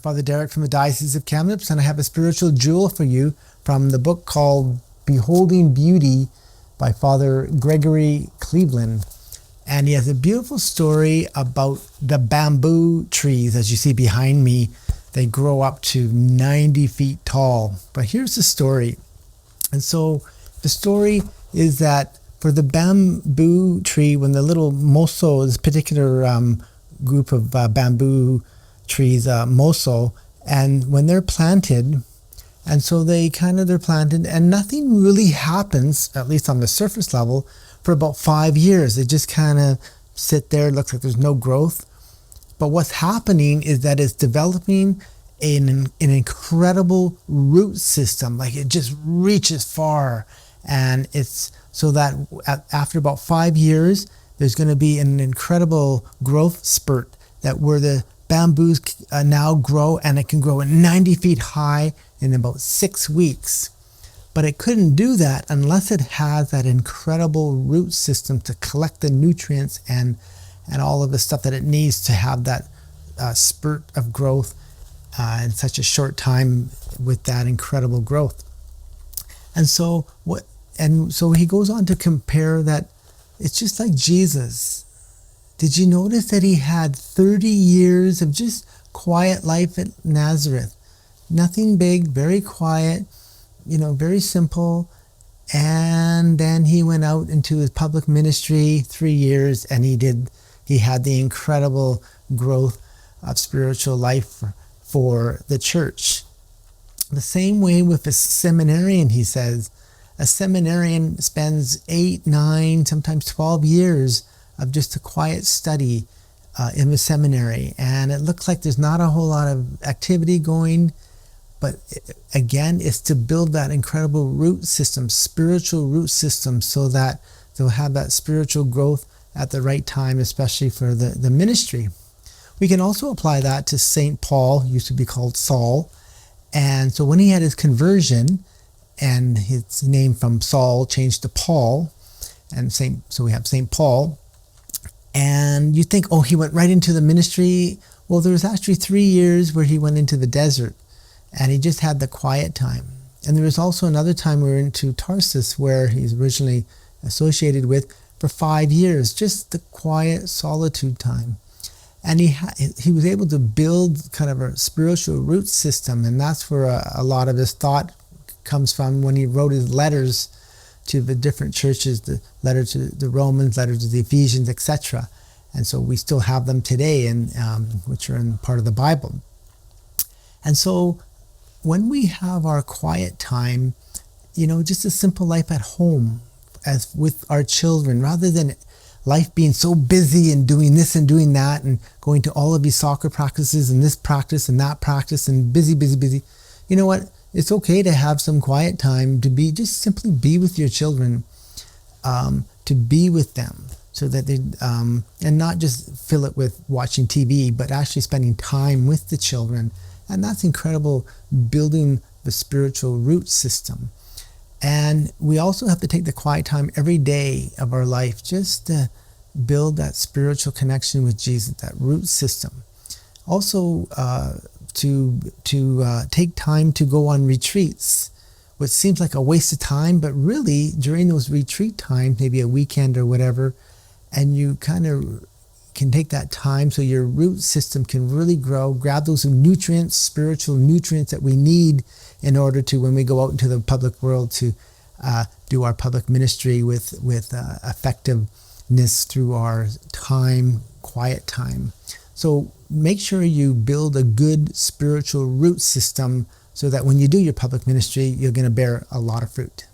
Father Derek from the Diocese of Kamloops, and I have a spiritual jewel for you from the book called Beholding Beauty by Father Gregory Cleaveland. And he has a beautiful story about the bamboo trees, as you see behind me. They grow up to 90 feet tall. But here's the story. And so the story is that for the bamboo tree, when the little moso, this particular group of bamboo trees, moso, and when they're planted, and so they're planted, and nothing really happens, at least on the surface level, for about 5 years. They just kind of sit there. It looks like there's no growth. But what's happening is that it's developing an incredible root system. Like it just reaches far. And it's so that after about 5 years, there's going to be an incredible growth spurt that where the bamboos now grow, and it can grow at 90 feet high in about 6 weeks. But it couldn't do that unless it has that incredible root system to collect the nutrients and all of the stuff that it needs to have that spurt of growth in such a short time with that incredible growth. And so he goes on to compare that it's just like Jesus. Did you notice that he had 30 years of just quiet life at Nazareth? Nothing big, very quiet, very simple. And then he went out into his public ministry 3 years, and he had the incredible growth of spiritual life for the church. The same way with a seminarian, he says. A seminarian spends 8, 9, sometimes 12 years of just a quiet study in the seminary. And it looks like there's not a whole lot of activity going, but again, it's to build that incredible root system, spiritual root system, so that they'll have that spiritual growth at the right time, especially for the ministry. We can also apply that to St. Paul, used to be called Saul. And so when he had his conversion, and his name from Saul changed to Paul, so we have St. Paul. And you think, he went right into the ministry. Well, there was actually 3 years where he went into the desert, and he just had the quiet time. And there was also another time we were into Tarsus, where he's originally associated with, for 5 years, just the quiet solitude time. And he was able to build kind of a spiritual root system, and that's where a lot of his thought comes from when he wrote his letters to the different churches, the letter to the Romans, letter to the Ephesians, etc. And so we still have them today, which are in part of the Bible. And so when we have our quiet time, just a simple life at home, as with our children, rather than life being so busy and doing this and doing that and going to all of these soccer practices and this practice and that practice and busy. You know what? It's okay to have some quiet time, to just simply be with your children, to be with them, so that they, and not just fill it with watching TV, but actually spending time with the children. And that's incredible, building the spiritual root system. And we also have to take the quiet time every day of our life just to build that spiritual connection with Jesus, that root system. Also, to take time to go on retreats, which seems like a waste of time, but really during those retreat times, maybe a weekend or whatever, and you kind of can take that time so your root system can really grow, grab those nutrients, spiritual nutrients that we need in order to, when we go out into the public world, to do our public ministry with effectiveness through our time, quiet time. So make sure you build a good spiritual root system so that when you do your public ministry, you're going to bear a lot of fruit.